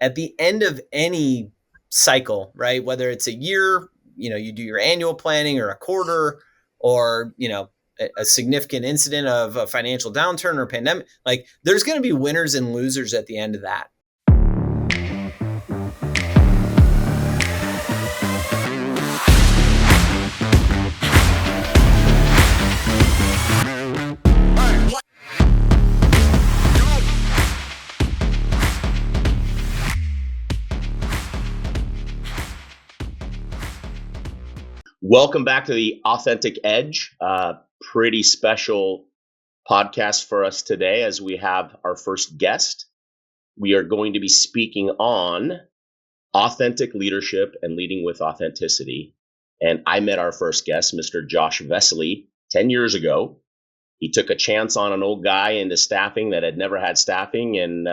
at the end of any cycle, right? Whether it's a year, you do your annual planning, or a quarter, or, a significant incident of a financial downturn or pandemic, like there's going to be winners and losers at the end of that. Welcome back to the Authentic Edge. Pretty special podcast for us today as we have our first guest. We are going to be speaking on authentic leadership and leading with authenticity. And I met our first guest, Mr. Josh Vesely, 10 years ago. He took a chance on an old guy into staffing that had never had staffing. And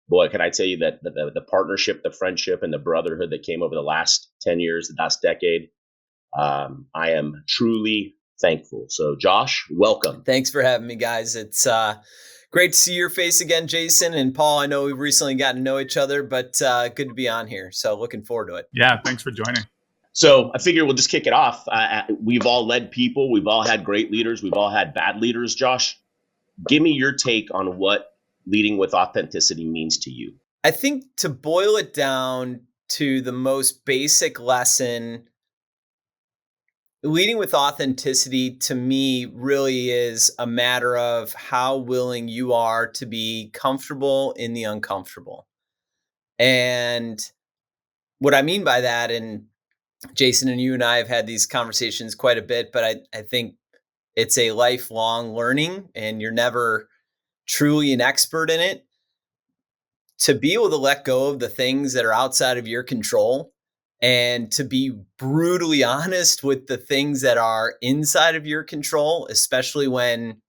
boy, can I tell you that the partnership, the friendship, and the brotherhood that came over the last 10 years, the last decade, I am truly thankful. So Josh, welcome. Thanks for having me, guys. It's great to see your face again, Jason. And Paul, I know we've recently gotten to know each other, but good to be on here. So looking forward to it. Yeah, thanks for joining. So I figure we'll just kick it off. We've all led people. We've all had great leaders. We've all had bad leaders. Josh, give me your take on what leading with authenticity means to you. I think to boil it down to the most basic lesson, leading with authenticity to me really is a matter of how willing you are to be comfortable in the uncomfortable. And what I mean by that, and Jason and you and I have had these conversations quite a bit, but I think it's a lifelong learning and you're never truly an expert in it. To be able to let go of the things that are outside of your control and to be brutally honest with the things that are inside of your control, especially when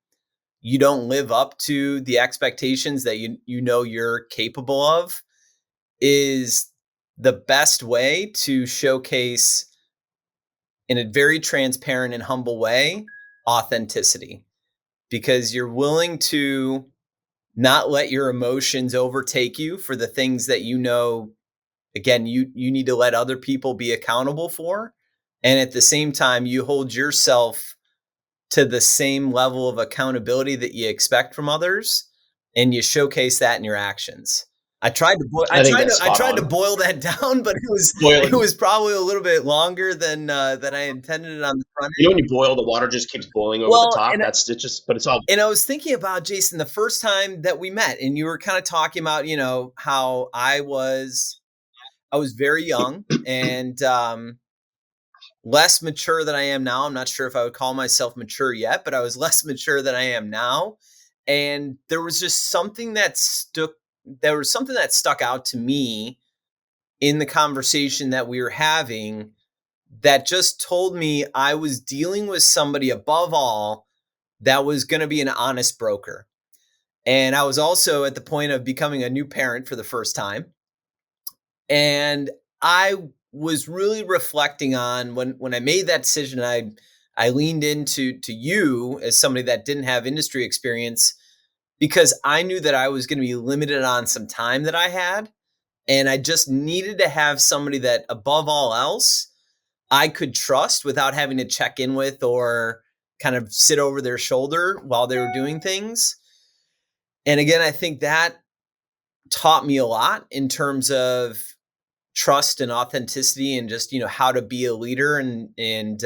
you don't live up to the expectations that you know you're capable of, is the best way to showcase, in a very transparent and humble way, authenticity. Because you're willing to not let your emotions overtake you for the things that again, you need to let other people be accountable for. And at the same time, you hold yourself to the same level of accountability that you expect from others. And you showcase that in your actions. I tried to boil that down, but it was probably a little bit longer than I intended it on the front end. When you boil, the water just keeps boiling over the top. But it's all. And I was thinking about, Jason, the first time that we met, and you were kind of talking about, how I was very young and less mature than I am now. I'm not sure if I would call myself mature yet, but I was less mature than I am now. And there was just something that stuck out to me in the conversation that we were having that just told me I was dealing with somebody above all that was going to be an honest broker. And I was also at the point of becoming a new parent for the first time. And I was really reflecting on when I made that decision, I leaned into you as somebody that didn't have industry experience, because I knew that I was going to be limited on some time that I had. And I just needed to have somebody that, above all else, I could trust without having to check in with or kind of sit over their shoulder while they were doing things. And again, I think that taught me a lot in terms of trust and authenticity and just, how to be a leader. And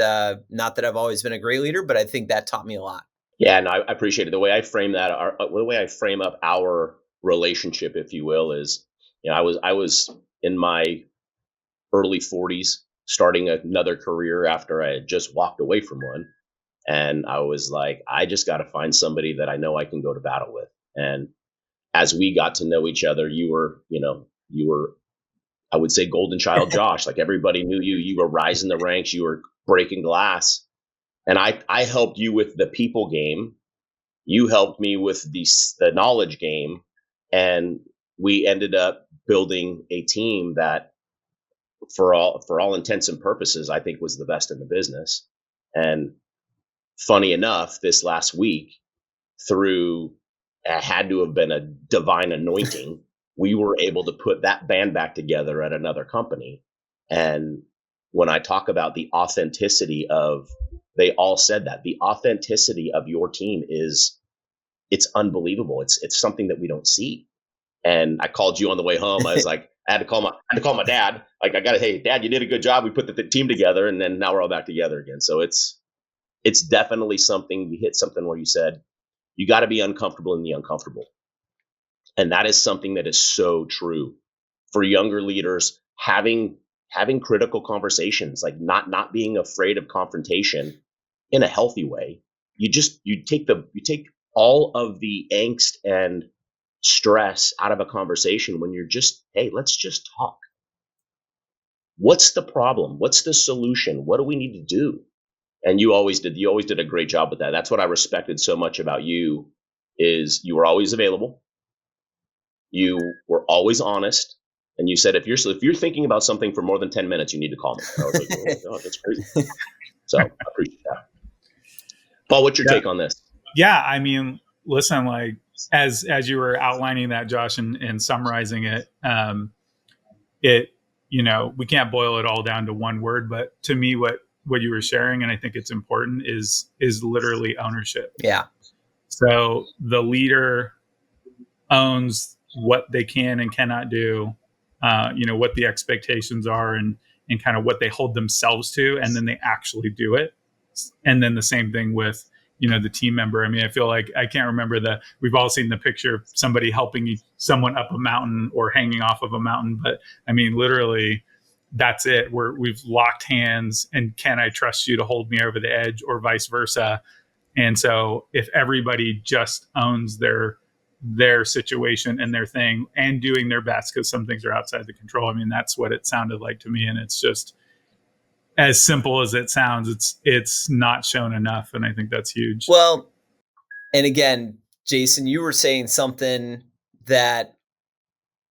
not that I've always been a great leader, but I think that taught me a lot. Yeah, no, I appreciate it. The way I frame that, the way I frame up our relationship, if you will, is, I was in my early 40s, starting another career after I had just walked away from one. And I was like, I just got to find somebody that I know I can go to battle with. And as we got to know each other, you were, I would say, golden child Josh. Like, everybody knew you. You were rising the ranks. You were breaking glass. And I helped you with the people game. You helped me with the knowledge game. And we ended up building a team that, for all intents and purposes, I think was the best in the business. And funny enough, this last week, had to have been a divine anointing. we were able to put that band back together at another company. And when I talk about the authenticity of, they all said that the authenticity of your team is, it's unbelievable. It's something that we don't see. And I called you on the way home. I was like, I had to call my dad. Like, I got to, hey, Dad, you did a good job. We put the team together, and then now we're all back together again. So it's definitely something. You hit something where you said you got to be uncomfortable in the uncomfortable, and that is something that is so true for younger leaders. Having critical conversations, like not being afraid of confrontation in a healthy way. You take all of the angst and stress out of a conversation when you're just, hey, let's just talk. What's the problem? What's the solution? What do we need to do? And you always did a great job with that. That's what I respected so much about you, is you were always available. You were always honest. And you said, if you're thinking about something for more than 10 minutes, you need to call me. I was like, oh my God, that's crazy. So I appreciate that. Paul, what's your Yeah. take on this? Yeah. I mean, listen, like as you were outlining that, Josh, and summarizing it, it, we can't boil it all down to one word, but to me, what you were sharing, and I think it's important, is literally ownership. Yeah. So the leader owns what they can and cannot do, what the expectations are, and kind of what they hold themselves to, and then they actually do it. And then the same thing with, the team member. I mean, I feel like I can't remember we've all seen the picture of somebody helping someone up a mountain or hanging off of a mountain, but I mean, literally that's it. We've locked hands, and can I trust you to hold me over the edge, or vice versa. And so if everybody just owns their situation and their thing, and doing their best, because some things are outside the control. I mean, that's what it sounded like to me. And it's just, as simple as it sounds, it's not shown enough. And I think that's huge. Well, and again, Jason, you were saying something that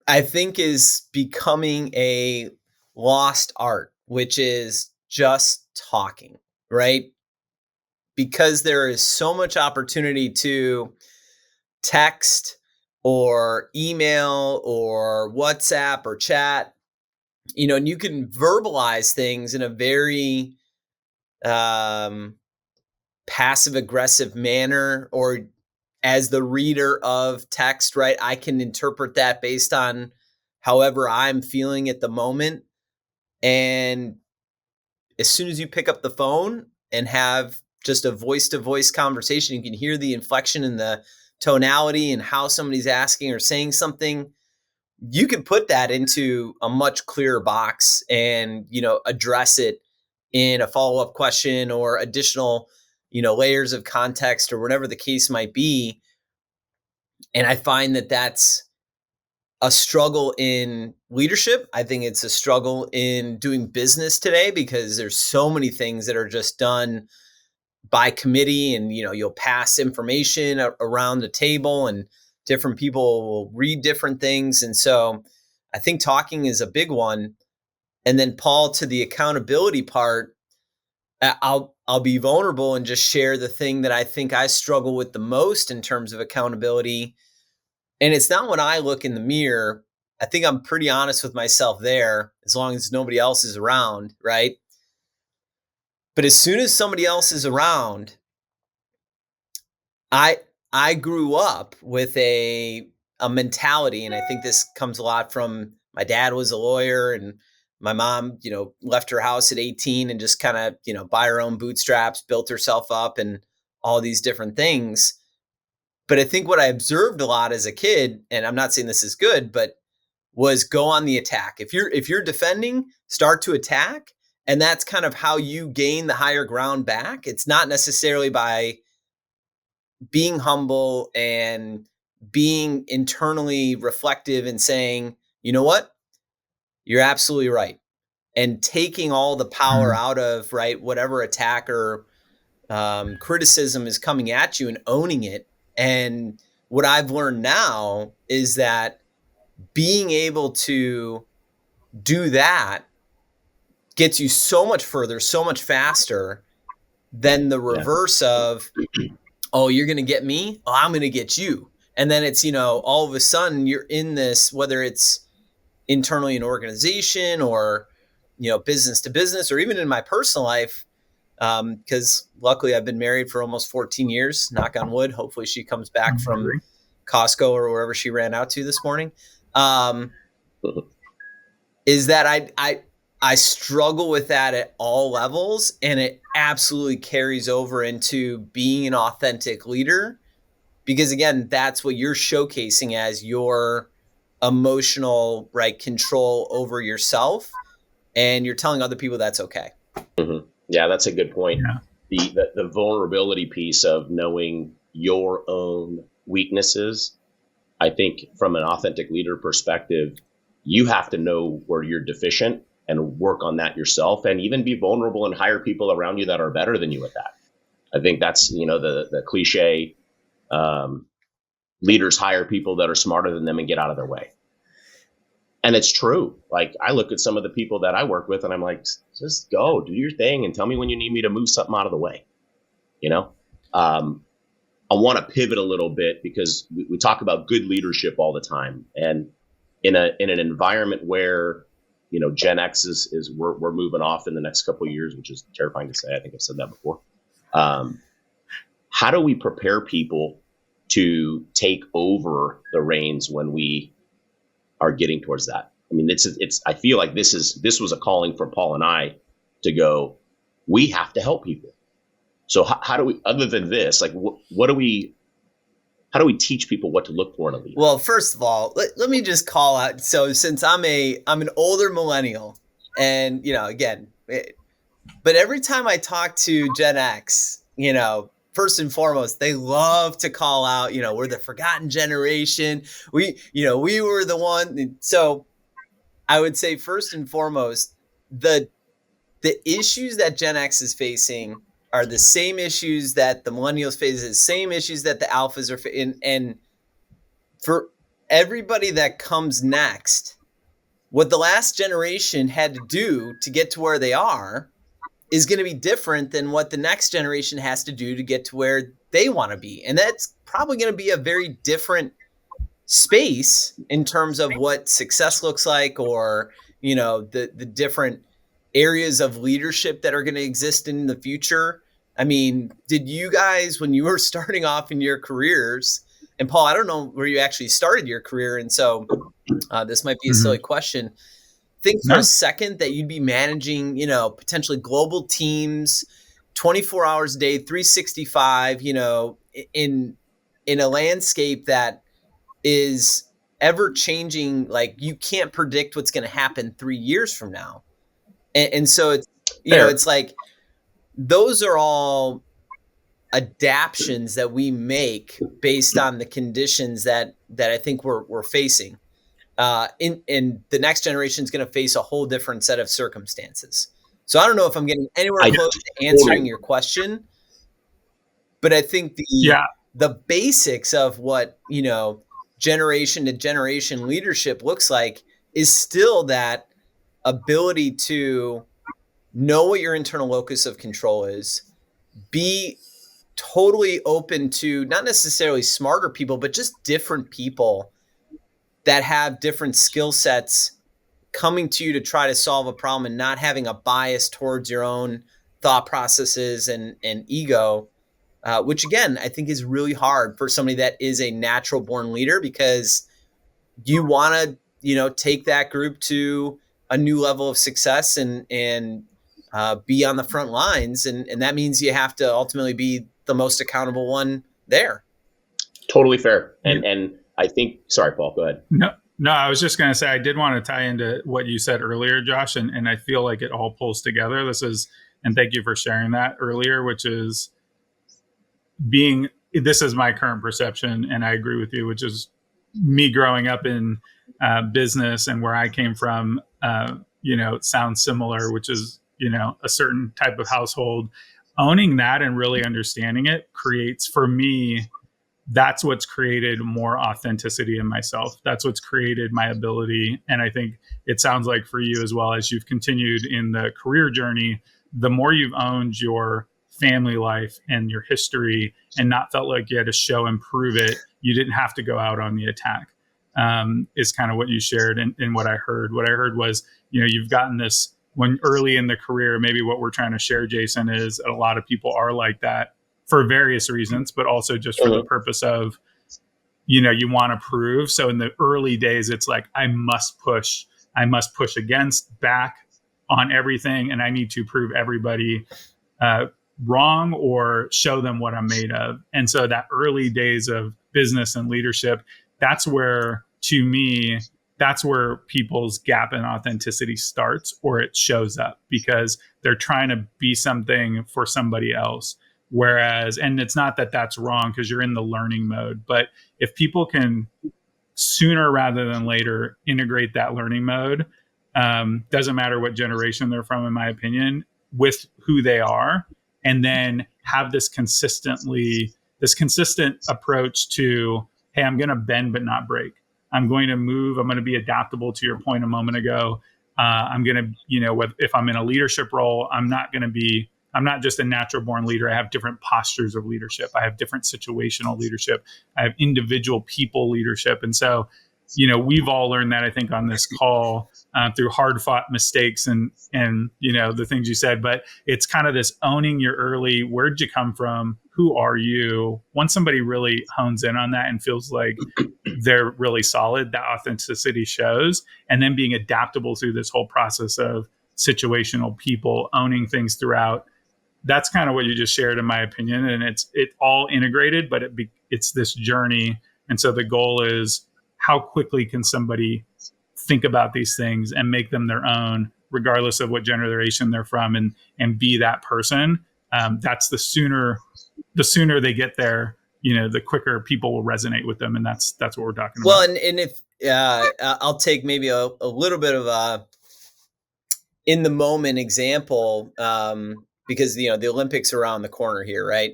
I think is becoming a lost art, which is just talking, right? Because there is so much opportunity to text or email or WhatsApp or chat, and you can verbalize things in a very passive aggressive manner, or as the reader of text, right? I can interpret that based on however I'm feeling at the moment. And as soon as you pick up the phone and have just a voice to voice conversation, you can hear the inflection and the tonality and how somebody's asking or saying something. You can put that into a much clearer box and, address it in a follow-up question or additional, layers of context or whatever the case might be. And I find that that's a struggle in leadership. I think it's a struggle in doing business today, because there's so many things that are just done by committee, and you'll pass information around the table, and different people will read different things. And so I think talking is a big one. And then, Paul, to the accountability part, I'll be vulnerable and just share the thing that I think I struggle with the most in terms of accountability. And it's not when I look in the mirror. I think I'm pretty honest with myself there, as long as nobody else is around, right? But as soon as somebody else is around, I grew up with a mentality, and I think this comes a lot from my dad was a lawyer, and my mom, left her house at 18 and just kind of, by her own bootstraps, built herself up and all these different things. But I think what I observed a lot as a kid, and I'm not saying this is good, but was go on the attack. If you're defending, start to attack, and that's kind of how you gain the higher ground back. It's not necessarily by being humble and being internally reflective and saying, you know what, you're absolutely right, and taking all the power out of, right, whatever attack or criticism is coming at you, and owning it. And what I've learned now is that being able to do that gets you so much further, so much faster than the reverse of, oh, you're going to get me, oh, I'm going to get you. And then it's, all of a sudden you're in this, whether it's internally in organization or, business to business, or even in my personal life, because luckily I've been married for almost 14 years, knock on wood. Hopefully she comes back from Costco or wherever she ran out to this morning. Is that I struggle with that at all levels, and it absolutely carries over into being an authentic leader, because again, that's what you're showcasing as your emotional, right, control over yourself, and you're telling other people that's okay. Mm-hmm. Yeah, that's a good point. Yeah. The vulnerability piece of knowing your own weaknesses. I think from an authentic leader perspective, you have to know where you're deficient and work on that yourself, and even be vulnerable and hire people around you that are better than you at that. I think that's, the cliche, leaders hire people that are smarter than them and get out of their way. And it's true. Like, I look at some of the people that I work with and I'm like, just go do your thing and tell me when you need me to move something out of the way. I want to pivot a little bit, because we talk about good leadership all the time. And in an environment where, Gen X is we're moving off in the next couple of years, which is terrifying to say. I think I've said that before. How do we prepare people to take over the reins when we are getting towards that? I mean, I feel like this was a calling for Paul and I to go, we have to help people. So how do we, other than this, like, how do we teach people what to look for in a leader? Well, first of all, let me just call out. So since I'm an older millennial, and, again, but every time I talk to Gen X, first and foremost, they love to call out, we're the forgotten generation. We were the one. So I would say first and foremost, the issues that Gen X is facing are the same issues that the millennials face, the same issues that the alphas are facing. And for everybody that comes next, what the last generation had to do to get to where they are is going to be different than what the next generation has to do to get to where they want to be. And that's probably going to be a very different space in terms of what success looks like, or, the different areas of leadership that are going to exist in the future. I mean, did you guys, when you were starting off in your careers, and Paul, I don't know where you actually started your career, and so this might be a silly question. Think for a second that you'd be managing, potentially global teams, 24 hours a day, 365, in a landscape that is ever changing. Like, you can't predict what's going to happen 3 years from now. And so it's, it's like, those are all adaptions that we make based on the conditions that I think we're facing. In the next generation is going to face a whole different set of circumstances. So I don't know if I'm getting anywhere close to answering your question, but I think the basics of what, generation to generation leadership looks like is still that ability to know what your internal locus of control is, be totally open to not necessarily smarter people, but just different people that have different skill sets coming to you to try to solve a problem, and not having a bias towards your own thought processes and ego, which again, I think is really hard for somebody that is a natural born leader, because you want to, take that group to a new level of success and be on the front lines. And that means you have to ultimately be the most accountable one there. Totally fair. And I think, sorry, Paul, go ahead. No, I was just going to say, I did want to tie into what you said earlier, Josh, and I feel like it all pulls together. And thank you for sharing that earlier, which is this is my current perception, and I agree with you, which is me growing up in business and where I came from, it sounds similar, which is, a certain type of household. Owning that and really understanding it creates, for me, that's what's created more authenticity in myself. That's what's created my ability. And I think it sounds like for you as well, as you've continued in the career journey, the more you've owned your family life and your history and not felt like you had to show and prove it. You didn't have to go out on the attack, is kind of what you shared. And what I heard. What I heard was, you've gotten this when early in the career. Maybe what we're trying to share, Jason, is a lot of people are like that for various reasons, but also just for the purpose of, you want to prove. So in the early days, it's like, I must push against, back on everything. And I need to prove everybody wrong or show them what I'm made of. And so that early days of business and leadership, that's where, to me, that's where people's gap in authenticity starts, or it shows up, because they're trying to be something for somebody else. Whereas, and it's not that that's wrong, because you're in the learning mode, but if people can sooner rather than later integrate that learning mode, doesn't matter what generation they're from, in my opinion, with who they are, and then have this consistent approach to, hey, I'm going to bend but not break. I'm going to move. I'm going to be adaptable, to your point a moment ago. I'm going to, if I'm in a leadership role, I'm not just a natural born leader. I have different postures of leadership. I have different situational leadership. I have individual people leadership. And so, we've all learned that, I think, on this call, through hard fought mistakes and, the things you said, but it's kind of this owning your early, where'd you come from? Who are you? Once somebody really hones in on that and feels like they're really solid, that authenticity shows. And then being adaptable through this whole process of situational people, owning things throughout. That's kind of what you just shared, in my opinion. And it's all integrated, but it's this journey. And so the goal is, how quickly can somebody think about these things and make them their own, regardless of what generation they're from, and be that person. That's the sooner they get there, the quicker people will resonate with them. And that's what we're talking about. Well, and if I'll take maybe a little bit of a in the moment example, because the Olympics are around the corner here, right?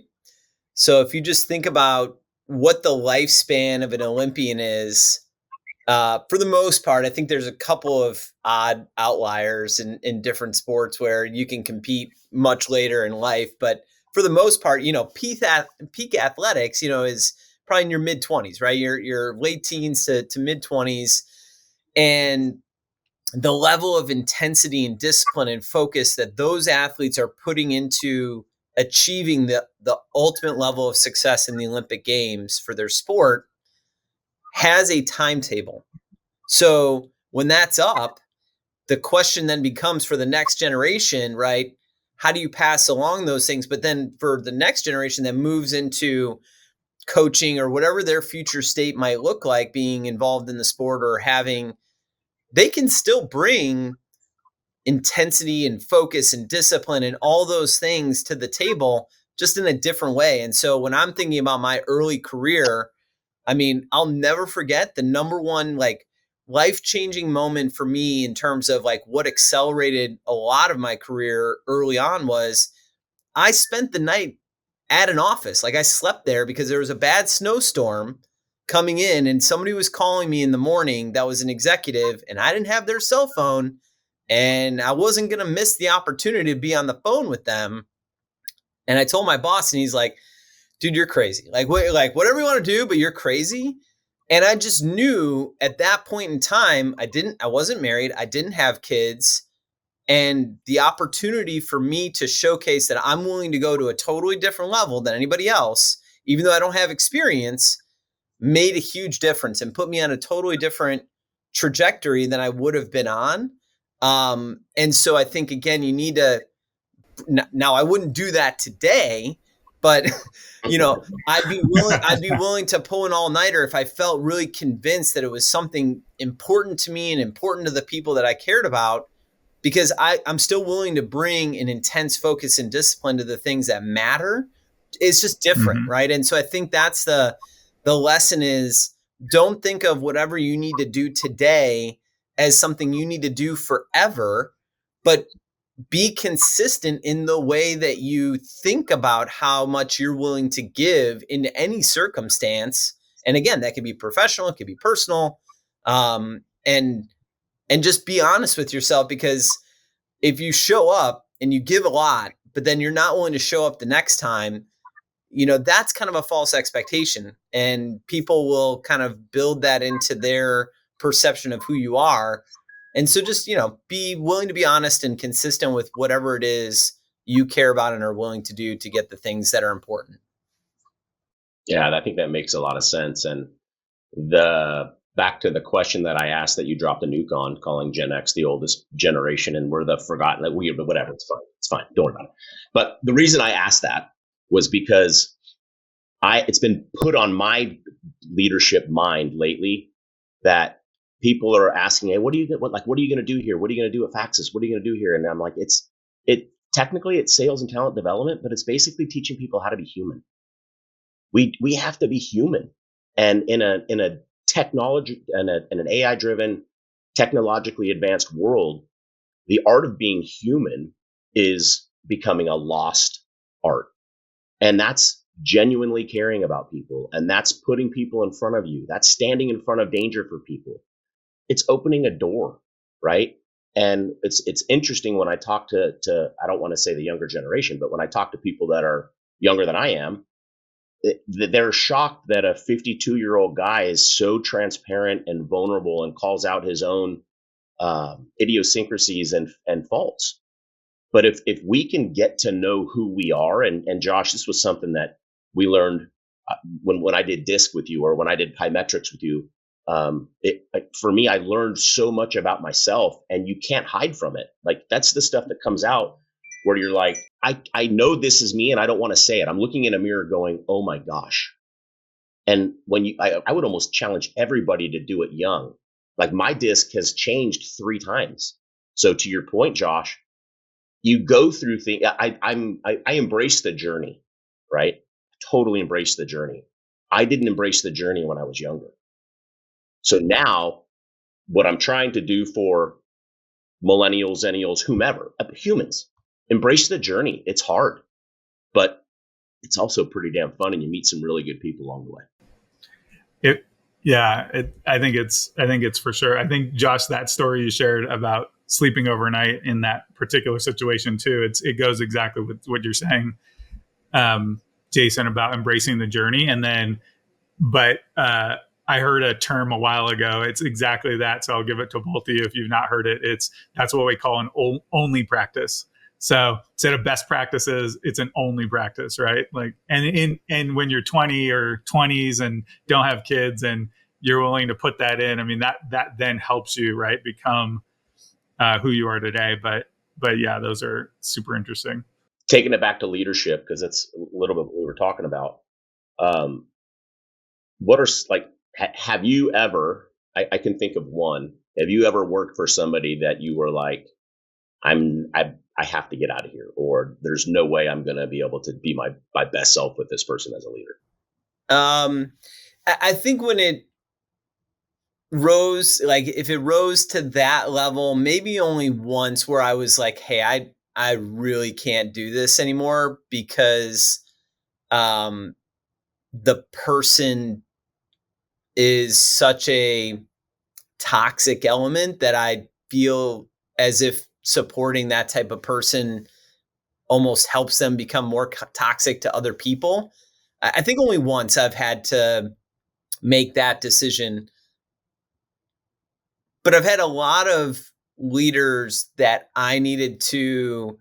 So if you just think about what the lifespan of an Olympian is, for the most part, I think there's a couple of odd outliers in different sports where you can compete much later in life. But for the most part, peak athletics, is probably in your mid 20s, right? Your late teens to mid 20s. And the level of intensity and discipline and focus that those athletes are putting into achieving the ultimate level of success in the Olympic Games for their sport has a timetable. So when that's up, the question then becomes for the next generation, right? How do you pass along those things? But then for the next generation that moves into coaching or whatever their future state might look like, being involved in the sport or they can still bring intensity and focus and discipline and all those things to the table, just in a different way. And so when I'm thinking about my early career, I mean, I'll never forget the number one life-changing moment for me in terms of what accelerated a lot of my career early on was I spent the night at an office. I slept there because there was a bad snowstorm coming in and somebody was calling me in the morning that was an executive, and I didn't have their cell phone, and I wasn't going to miss the opportunity to be on the phone with them. And I told my boss, and he's like, dude, you're crazy. Whatever you want to do, but you're crazy. And I just knew at that point in time, I wasn't married. I didn't have kids. And the opportunity for me to showcase that I'm willing to go to a totally different level than anybody else, even though I don't have experience, made a huge difference and put me on a totally different trajectory than I would have been on. And so I think, again, you need to, now I wouldn't do that today, but I'd be willing to pull an all-nighter if I felt really convinced that it was something important to me and important to the people that I cared about, because I'm still willing to bring an intense focus and discipline to the things that matter. It's just different, right? And so I think that's the lesson is, don't think of whatever you need to do today as something you need to do forever, but be consistent in the way that you think about how much you're willing to give in any circumstance. And again, that could be professional, it could be personal, and just be honest with yourself, because if you show up and you give a lot, but then you're not willing to show up the next time, that's kind of a false expectation. And people will kind of build that into their perception of who you are. And so just, be willing to be honest and consistent with whatever it is you care about and are willing to do to get the things that are important. Yeah, I think that makes a lot of sense. And the back to the question that I asked that you dropped a nuke on, calling Gen X the oldest generation, and we're the forgotten, that we, but whatever, it's fine. It's fine. Don't worry about it. But the reason I asked that was because it's been put on my leadership mind lately that people are asking, hey, what are you going to do here? What are you going to do at Faxis? What are you going to do here? And I'm like, technically it's sales and talent development, but it's basically teaching people how to be human. We have to be human. And in a technology and an AI driven, technologically advanced world, the art of being human is becoming a lost art. And that's genuinely caring about people. And that's putting people in front of you. That's standing in front of danger for people. It's opening a door, right? And it's interesting when I talk to I don't want to say the younger generation, but when I talk to people that are younger than I am, they're shocked that a 52-year-old guy is so transparent and vulnerable and calls out his own idiosyncrasies and faults. But if we can get to know who we are, and Josh, this was something that we learned when I did DISC with you, or when I did Pymetrics with you. For me, I learned so much about myself, and you can't hide from it. Like, that's the stuff that comes out where you're like, I know this is me and I don't want to say it. I'm looking in a mirror going, oh my gosh. And when I would almost challenge everybody to do it young. Like, my DISC has changed 3 times. So to your point, Josh, you go through things. I embrace the journey, right? Totally embrace the journey. I didn't embrace the journey when I was younger. So now what I'm trying to do for millennials, zennials, whomever, humans, embrace the journey. It's hard, but it's also pretty damn fun, and you meet some really good people along the way. I think it's for sure. I think, Josh, that story you shared about sleeping overnight in that particular situation too, it goes exactly with what you're saying, Jason, about embracing the journey. And then, but I heard a term a while ago. It's exactly that. So I'll give it to both of you if you've not heard it. That's what we call an only practice. So instead of best practices, it's an only practice, right? Like, and when you're 20 or 20s and don't have kids and you're willing to put that in, I mean, that then helps you, right, become who you are today. But yeah, those are super interesting. Taking it back to leadership, because that's a little bit what we were talking about. What are, like, have you ever, I can think of one, have you ever worked for somebody that you were like, I have to get out of here, or there's no way I'm going to be able to be my best self with this person as a leader? I think when it rose, like if it rose to that level, maybe only once, where I was like, hey, I really can't do this anymore, because the person is such a toxic element that I feel as if supporting that type of person almost helps them become more toxic to other people. I think only once I've had to make that decision, but I've had a lot of leaders that I needed to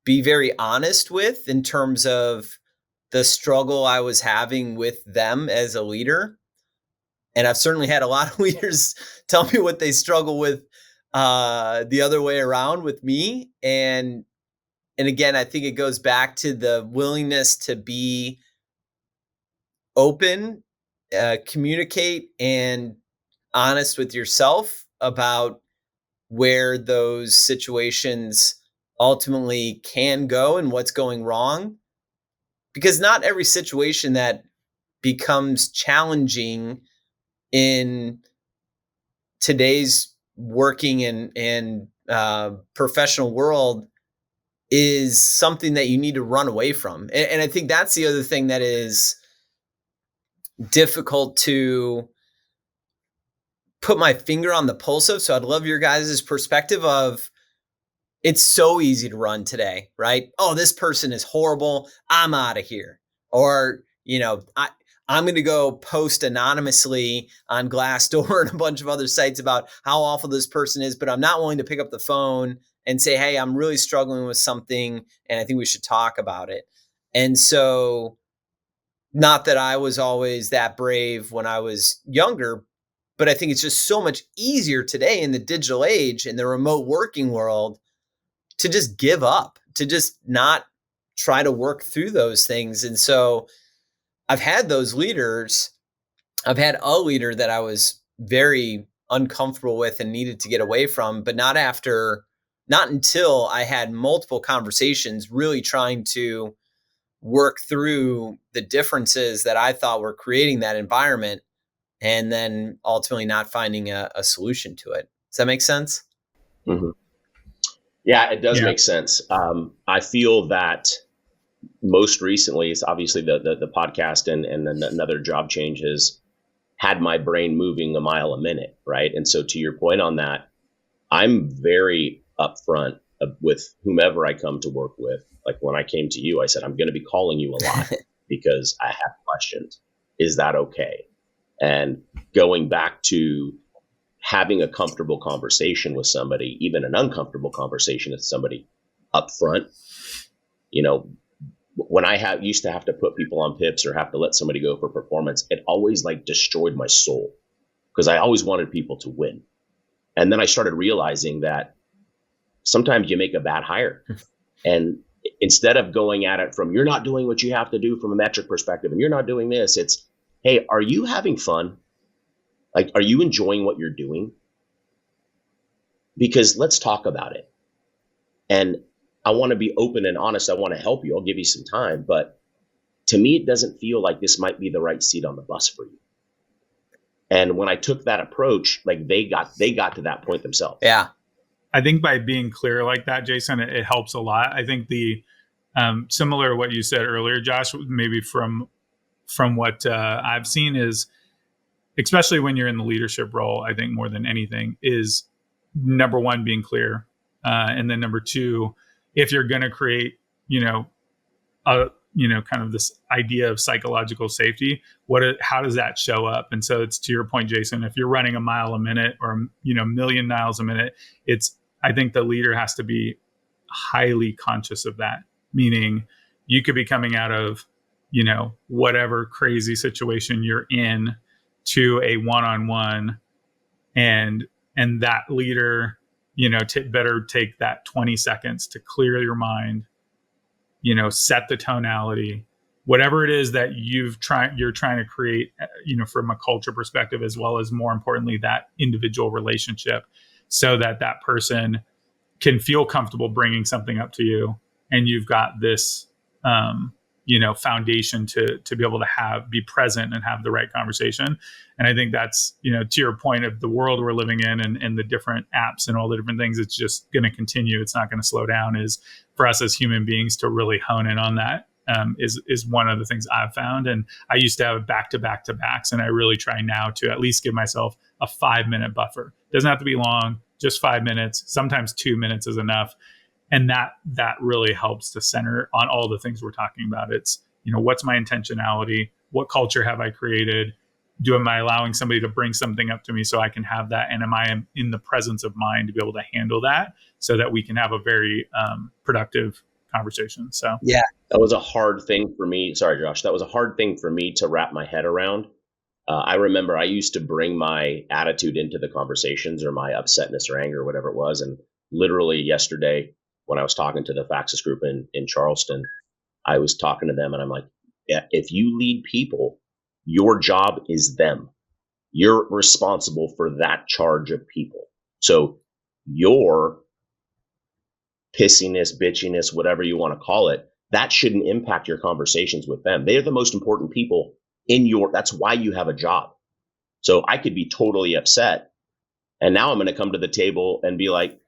be very honest with in terms of the struggle I was having with them as a leader. And I've certainly had a lot of leaders tell me what they struggle with the other way around with me. And again, I think it goes back to the willingness to be open, communicate, and honest with yourself about where those situations ultimately can go and what's going wrong. Because not every situation that becomes challenging in today's working and professional world is something that you need to run away from. And I think that's the other thing that is difficult to put my finger on the pulse of. So I'd love your guys' perspective of, it's so easy to run today, right? Oh, this person is horrible. I'm out of here. Or, I'm going to go post anonymously on Glassdoor and a bunch of other sites about how awful this person is, but I'm not willing to pick up the phone and say, hey, I'm really struggling with something and I think we should talk about it. And so, not that I was always that brave when I was younger, but I think it's just so much easier today in the digital age, in the remote working world, to just give up, to just not try to work through those things. And so I've had those leaders. I've had a leader that I was very uncomfortable with and needed to get away from, but not until I had multiple conversations really trying to work through the differences that I thought were creating that environment, and then ultimately not finding a solution to it. Does that make sense? Mm-hmm. Yeah, it does Yeah. make sense. I feel that most recently, it's obviously the podcast and another job change has had my brain moving a mile a minute, right? And so to your point on that, I'm very upfront with whomever I come to work with. Like when I came to you, I said, I'm going to be calling you a lot because I have questions. Is that okay? And going back to having a comfortable conversation with somebody, even an uncomfortable conversation with somebody up front, when I used to have to put people on pips or have to let somebody go for performance, it always like destroyed my soul because I always wanted people to win. And then I started realizing that sometimes you make a bad hire. And instead of going at it from, you're not doing what you have to do from a metric perspective, and you're not doing this, it's, hey, are you having fun? Like, are you enjoying what you're doing? Because let's talk about it. And I want to be open and honest. I want to help you. I'll give you some time. But to me, it doesn't feel like this might be the right seat on the bus for you. And when I took that approach, like they got to that point themselves. Yeah. I think by being clear like that, Jason, it helps a lot. I think the similar to what you said earlier, Josh, maybe from what I've seen is, especially when you're in the leadership role, I think more than anything is number one, being clear. And then number two, if you're going to create, kind of this idea of psychological safety, how does that show up? And so it's to your point, Jason, if you're running a mile a minute or, a million miles a minute, I think the leader has to be highly conscious of that. Meaning you could be coming out of, whatever crazy situation you're in to a one-on-one, and that leader, better take that 20 seconds to clear your mind, set the tonality, whatever it is that you're trying to create, from a culture perspective, as well as more importantly, that individual relationship, so that person can feel comfortable bringing something up to you. And you've got this, foundation to be able to be present and have the right conversation. And I think that's, to your point of the world we're living in and the different apps and all the different things, it's just going to continue. It's not going to slow down. Is for us as human beings to really hone in on that is one of the things I've found. And I used to have back-to-backs, and I really try now to at least give myself a 5-minute buffer. Doesn't have to be long, just 5 minutes. Sometimes 2 minutes is enough. And that really helps to center on all the things we're talking about. It's, what's my intentionality? What culture have I created? Am I allowing somebody to bring something up to me so I can have that? And am I in the presence of mind to be able to handle that so that we can have a very productive conversation? So, yeah, that was a hard thing for me. Sorry, Josh. That was a hard thing for me to wrap my head around. I remember I used to bring my attitude into the conversations, or my upsetness or anger or whatever it was. And literally yesterday, when I was talking to the Faxis group in Charleston, I was talking to them and I'm like, if you lead people, your job is them. You're responsible for that charge of people. So your pissiness, bitchiness, whatever you want to call it, that shouldn't impact your conversations with them. They're the most important people that's why you have a job. So I could be totally upset. And now I'm going to come to the table and be like,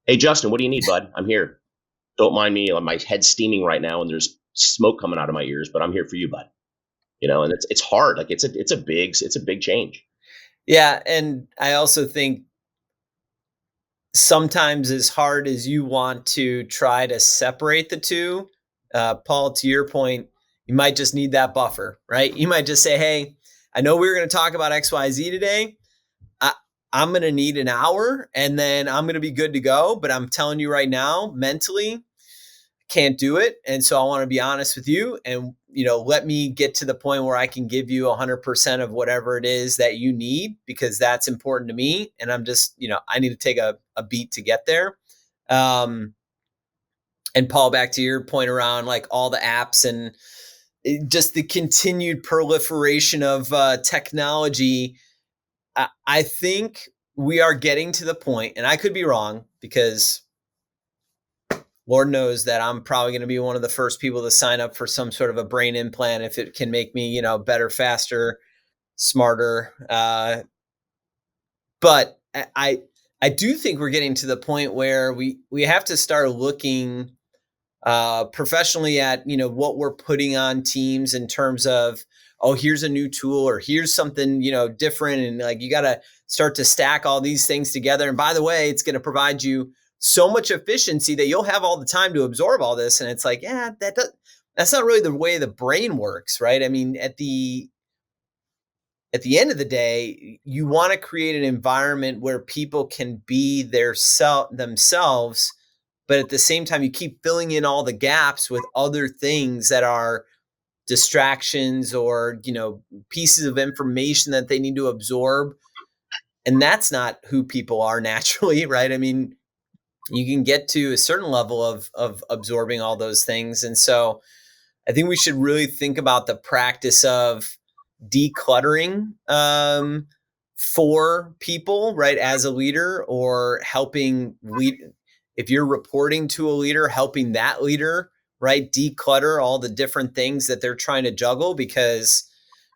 hey, Justin, what do you need, bud? I'm here. Don't mind me. My head's steaming right now and there's smoke coming out of my ears, but I'm here for you, bud. And it's hard. Like it's a big change. Yeah. And I also think sometimes as hard as you want to try to separate the two, Paul, to your point, you might just need that buffer, right? You might just say, hey, I know we were going to talk about XYZ today. I'm going to need an hour and then I'm going to be good to go. But I'm telling you right now, mentally, can't do it. And so I want to be honest with you and, let me get to the point where I can give you 100% of whatever it is that you need, because that's important to me. And I'm just, I need to take a beat to get there. And Paul, back to your point around like all the apps and just the continued proliferation of technology. I think we are getting to the point, and I could be wrong because Lord knows that I'm probably going to be one of the first people to sign up for some sort of a brain implant if it can make me, better, faster, smarter. But I do think we're getting to the point where we have to start looking professionally at what we're putting on teams in terms of, oh, here's a new tool or here's something different, and like you got to start to stack all these things together. And by the way, it's going to provide you so much efficiency that you'll have all the time to absorb all this. And it's like, yeah, that's not really the way the brain works, right? I mean, at the end of the day, you want to create an environment where people can be themselves, but at the same time, you keep filling in all the gaps with other things that are distractions or, pieces of information that they need to absorb. And that's not who people are naturally, right? I mean, you can get to a certain level of absorbing all those things. And so I think we should really think about the practice of decluttering for people, right? As a leader, or helping lead. If you're reporting to a leader, helping that leader, right, declutter all the different things that they're trying to juggle, because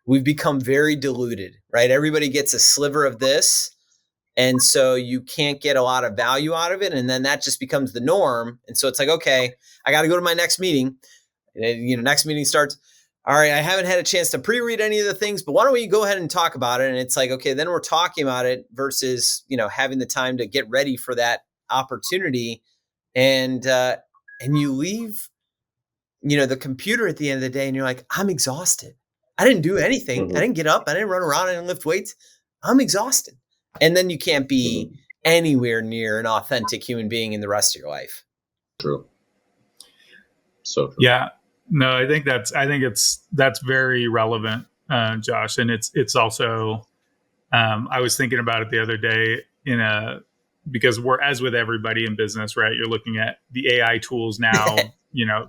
we've become very diluted, right? Everybody gets a sliver of this. And so you can't get a lot of value out of it. And then that just becomes the norm. And so it's like, okay, I got to go to my next meeting. And, next meeting starts. All right, I haven't had a chance to pre-read any of the things, but why don't we go ahead and talk about it? And it's like, okay, then we're talking about it versus, having the time to get ready for that opportunity. And you leave, the computer at the end of the day and you're like, I'm exhausted. I didn't do anything. Mm-hmm. I didn't get up. I didn't run around. I didn't lift weights. I'm exhausted. And then you can't be anywhere near an authentic human being in the rest of your life. True. So true. Yeah. No, I think that's very relevant, Josh. And it's also, I was thinking about it the other day because we're, as with everybody in business, right? You're looking at the AI tools now,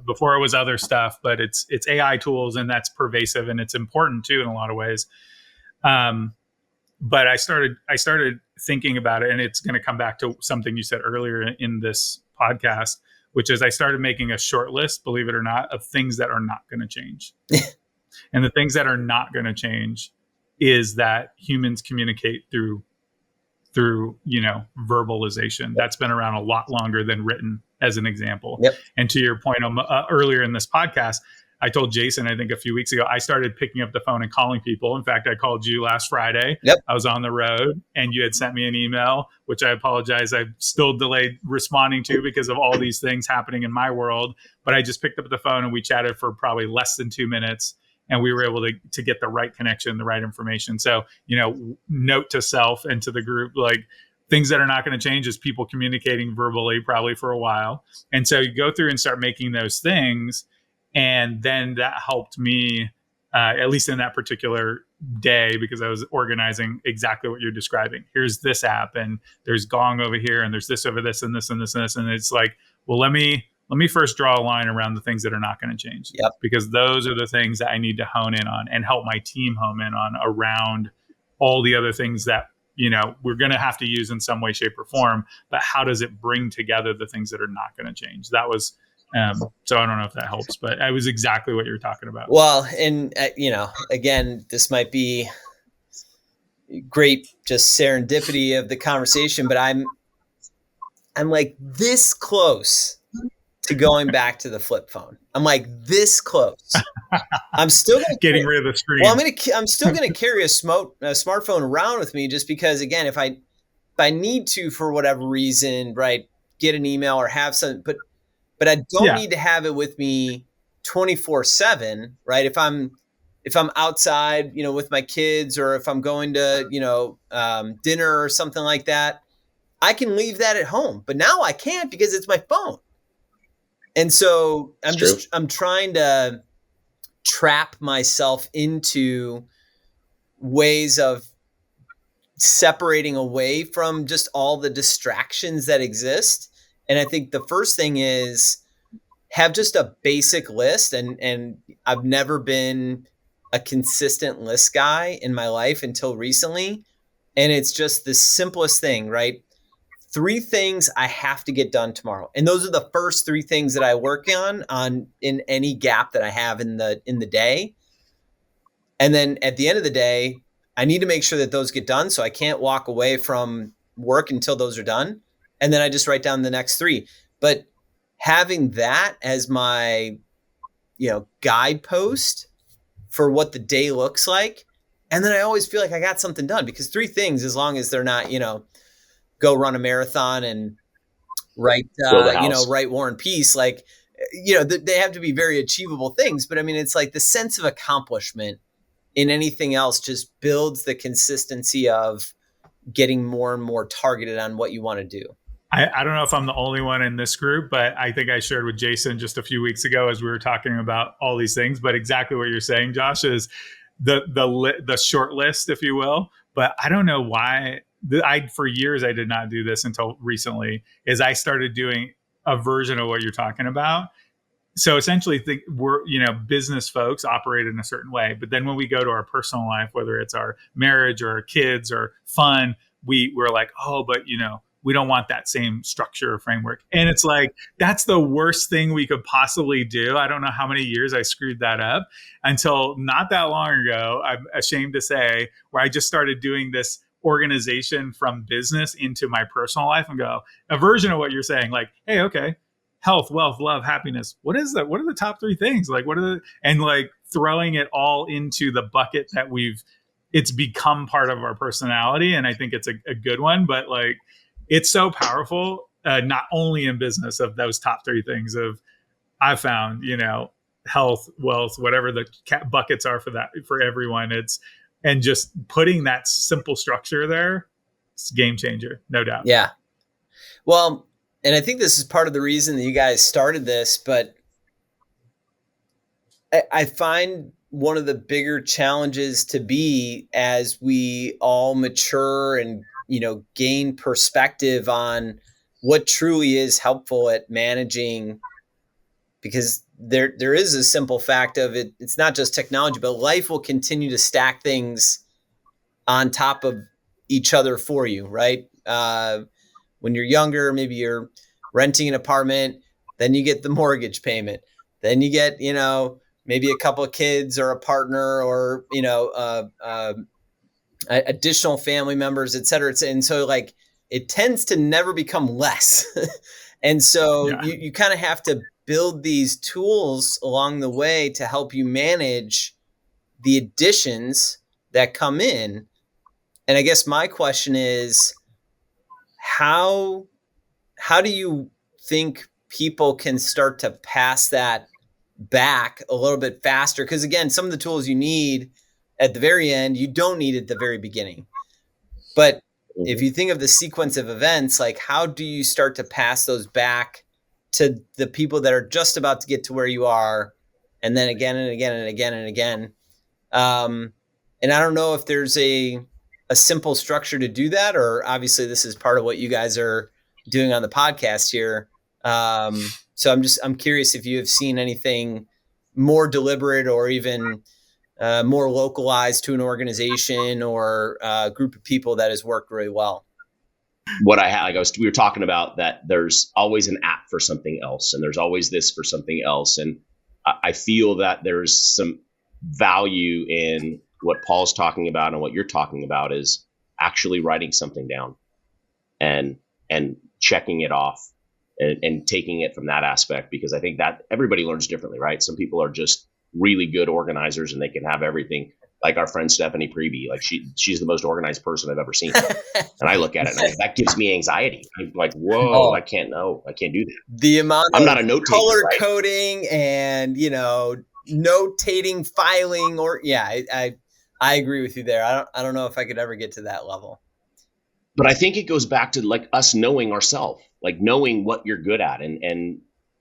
before it was other stuff, but it's AI tools, and that's pervasive and it's important too, in a lot of ways. But I started thinking about it, and it's going to come back to something you said earlier in this podcast, which is I started making a short list, believe it or not, of things that are not going to change. And the things that are not going to change is that humans communicate through verbalization. That's been around a lot longer than written, as an example. Yep. And to your point earlier in this podcast, I told Jason, I think a few weeks ago, I started picking up the phone and calling people. In fact, I called you last Friday. Yep. I was on the road and you had sent me an email, which I apologize, I've still delayed responding to because of all these things happening in my world. But I just picked up the phone and we chatted for probably less than 2 minutes. And we were able to get the right connection, the right information. So, note to self and to the group, like, things that are not going to change is people communicating verbally probably for a while. And so you go through and start making those things. And then that helped me, at least in that particular day, because I was organizing exactly what you're describing. Here's this app, and there's Gong over here, and there's this over this, and this, and this, and this. And it's like, well, let me first draw a line around the things that are not going to change. Yep. Because those are the things that I need to hone in on and help my team hone in on around all the other things that, we're going to have to use in some way, shape, or form. But how does it bring together the things that are not going to change? That was, so I don't know if that helps, but I was exactly what you're talking about. Well, and, again, this might be great, just serendipity of the conversation, but I'm like this close to going back to the flip phone. I'm like this close. I'm still getting rid of the screen. Well, I'm still going to carry a smartphone around with me, just because, again, if I I need to, for whatever reason, right, get an email or have some, but I don't Yeah. need to have it with me 24/7, right? If I'm outside, with my kids, or if I'm going to, dinner or something like that, I can leave that at home. But now I can't because it's my phone. And so It's true. I'm trying to trap myself into ways of separating away from just all the distractions that exist. And I think the first thing is have just a basic list, and I've never been a consistent list guy in my life until recently, and it's just the simplest thing, right? 3 things I have to get done tomorrow. And those are the first 3 things that I work on in any gap that I have in the day. And then at the end of the day, I need to make sure that those get done, so I can't walk away from work until those are done. And then I just write down the next 3. But having that as my, guidepost for what the day looks like, and then I always feel like I got something done, because 3 things, as long as they're not, go run a marathon and Build a house. write War and Peace, like, they have to be very achievable things. But I mean, it's like the sense of accomplishment in anything else just builds the consistency of getting more and more targeted on what you want to do. I don't know if I'm the only one in this group, but I think I shared with Jason just a few weeks ago as we were talking about all these things. But exactly what you're saying, Josh, is the short list, if you will. But I don't know why. For years I did not do this until recently. Is I started doing a version of what you're talking about. So essentially, we're business folks operate in a certain way, but then when we go to our personal life, whether it's our marriage or our kids or fun, we're like, oh, but we don't want that same structure or framework. And it's like, that's the worst thing we could possibly do. I don't know how many years I screwed that up until not that long ago, I'm ashamed to say, where I just started doing this organization from business into my personal life, and go a version of what you're saying, like, hey, okay, health, wealth, love, happiness. What is that? What are the top 3 things? Like, what are the, and like throwing it all into the bucket that it's become part of our personality. And I think it's a good one, but like, it's so powerful, not only in business, of those top 3 things of, I found, health, wealth, whatever the buckets are for that, for everyone. And just putting that simple structure there, it's a game changer, no doubt. Yeah. Well, and I think this is part of the reason that you guys started this, but I find one of the bigger challenges to be, as we all mature and, gain perspective on what truly is helpful at managing, because there is a simple fact of it. It's not just technology, but life will continue to stack things on top of each other for you, right? When you're younger, maybe you're renting an apartment, then you get the mortgage payment, then you get, maybe a couple of kids or a partner, or, additional family members, et cetera. And so, like, it tends to never become less. And so Yeah. you kind of have to build these tools along the way to help you manage the additions that come in. And I guess my question is, how do you think people can start to pass that back a little bit faster? Because again, some of the tools you need at the very end, you don't need at the very beginning. But if you think of the sequence of events, like, how do you start to pass those back to the people that are just about to get to where you are, and then again and again and again and again? And I don't know if there's a simple structure to do that, or obviously this is part of what you guys are doing on the podcast here. So I'm curious if you have seen anything more deliberate, or even more localized to an organization or a group of people, that has worked really well. What I had, we were talking about that there's always an app for something else, and there's always this for something else. And I feel that there's some value in what Paul's talking about, and what you're talking about is actually writing something down and checking it off, and taking it from that aspect, because I think that everybody learns differently, right? Some people are just really good organizers and they can have everything like our friend Stephanie Prevey. Like she's the most organized person I've ever seen. And I look at it and that gives me anxiety. I'm like, whoa, Oh, I can't do that. the amount I'm of not a note taker, color right? coding and, notating, filing, or I agree with you there. I don't know if I could ever get to that level. But I think it goes back to like us knowing ourselves, like knowing what you're good at and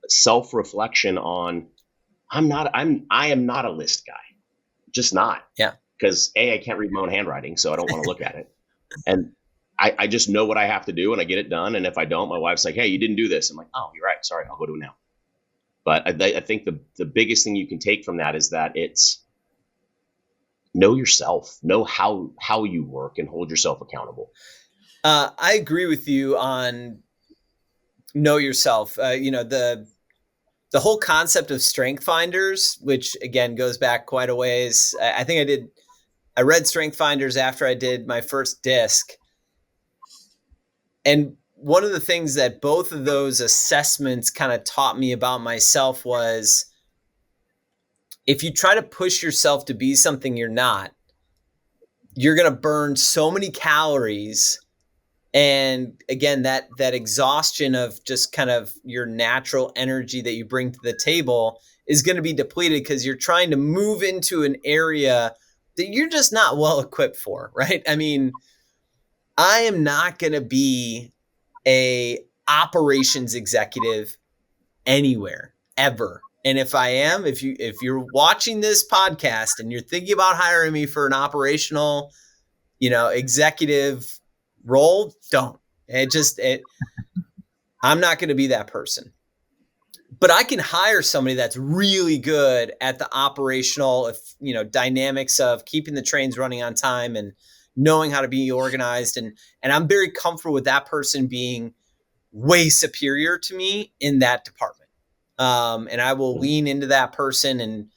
self-reflection on I am not a list guy. Just not. Yeah. Because I can't read my own handwriting, so I don't want to look at it. And I just know what I have to do and I get it done. And if I don't, my wife's like, hey, you didn't do this. I'm like, oh, you're right. Sorry, I'll go do it now. But I think the biggest thing you can take from that is that it's know yourself, know how you work and hold yourself accountable. I agree with you on know yourself. The whole concept of strength finders, which again goes back quite a ways. I think I read strength finders after I did my first disc. And one of the things that both of those assessments kind of taught me about myself was if you try to push yourself to be something you're not, you're going to burn so many calories. And again, that exhaustion of just kind of your natural energy that you bring to the table is going to be depleted because you're trying to move into an area that you're just not well equipped for, right? I mean, I am not going to be a operations executive anywhere ever. And if I am, if you're watching this podcast and you're thinking about hiring me for an operational, executive role, don't. I'm not going to be that person. But I can hire somebody that's really good at the operational, dynamics of keeping the trains running on time and knowing how to be organized. And I'm very comfortable with that person being way superior to me in that department. And I will lean into that person and,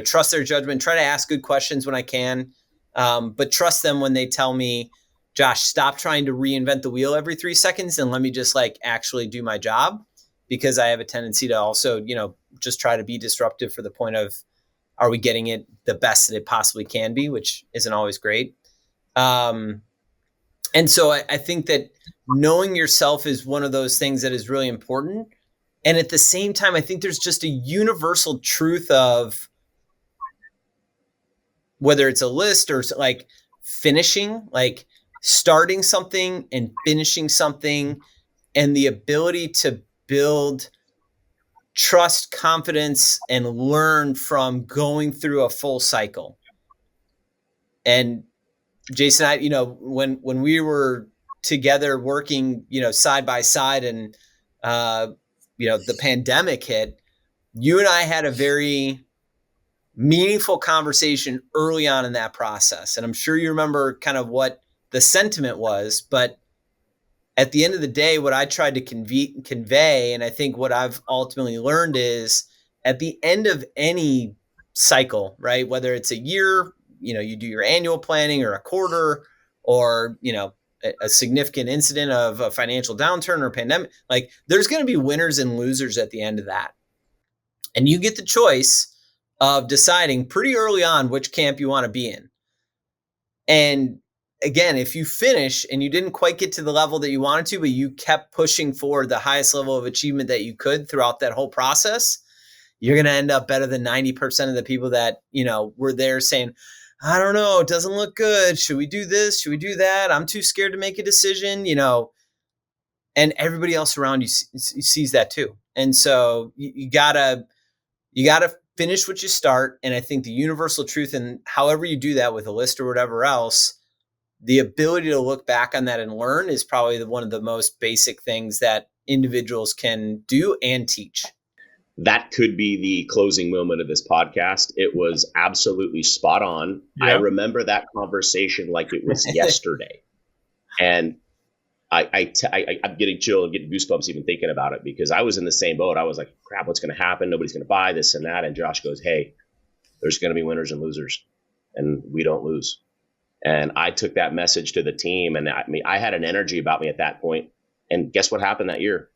trust their judgment, try to ask good questions when I can. But trust them when they tell me, Josh, stop trying to reinvent the wheel every 3 seconds and let me just actually do my job, because I have a tendency to also, just try to be disruptive for the point of, are we getting it the best that it possibly can be, which isn't always great. And so I think that knowing yourself is one of those things that is really important. And at the same time, I think there's just a universal truth of whether it's a list or finishing, starting something and finishing something, and the ability to build trust, confidence, and learn from going through a full cycle. And Jason, when we were together working, side by side, and the pandemic hit, you and I had a very meaningful conversation early on in that process. And I'm sure you remember kind of what the sentiment was, but at the end of the day, what I tried to convey, and I think what I've ultimately learned is at the end of any cycle, right? Whether it's a year, you do your annual planning, or a quarter, or, a significant incident of a financial downturn or pandemic, there's going to be winners and losers at the end of that. And you get the choice of deciding pretty early on which camp you want to be in. And again, if you finish and you didn't quite get to the level that you wanted to, but you kept pushing for the highest level of achievement that you could throughout that whole process, you're going to end up better than 90% of the people that, were there saying, I don't know, it doesn't look good. Should we do this? Should we do that? I'm too scared to make a decision, and everybody else around you sees that too. And so you gotta finish what you start. And I think the universal truth, and however you do that with a list or whatever else, the ability to look back on that and learn is probably one of the most basic things that individuals can do and teach. That could be the closing moment of this podcast. It was absolutely spot on. Yeah. I remember that conversation like it was yesterday. And I'm getting chill and getting goosebumps even thinking about it, because I was in the same boat. I was like, crap, what's going to happen? Nobody's going to buy this and that. And Josh goes, hey, there's going to be winners and losers, and we don't lose. And I took that message to the team. And I had an energy about me at that point. And guess what happened that year?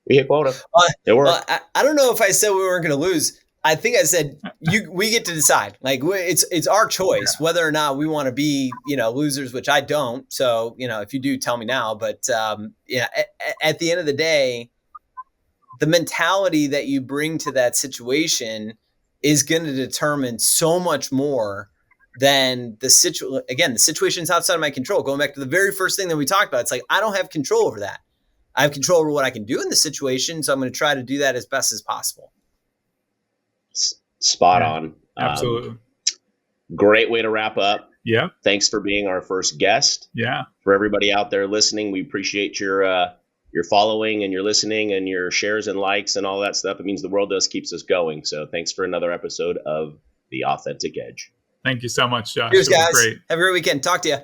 We hit quota. I don't know if I said we weren't going to lose. I think I said we get to decide. Like it's our choice whether or not we want to be, losers, which I don't. So, if you do, tell me now. But at the end of the day, the mentality that you bring to that situation is going to determine so much more than the situation. Again, the situation's outside of my control. Going back to the very first thing that we talked about, it's like I don't have control over that. I have control over what I can do in the situation, so I'm going to try to do that as best as possible. Spot on. Absolutely. Great way to wrap up. Yeah. Thanks for being our first guest. Yeah. For everybody out there listening, we appreciate your following and your listening and your shares and likes and all that stuff. It means the world to us, keeps us going. So thanks for another episode of The Authentic Edge. Thank you so much, Josh. Cheers, guys. Great. Have a great weekend. Talk to you.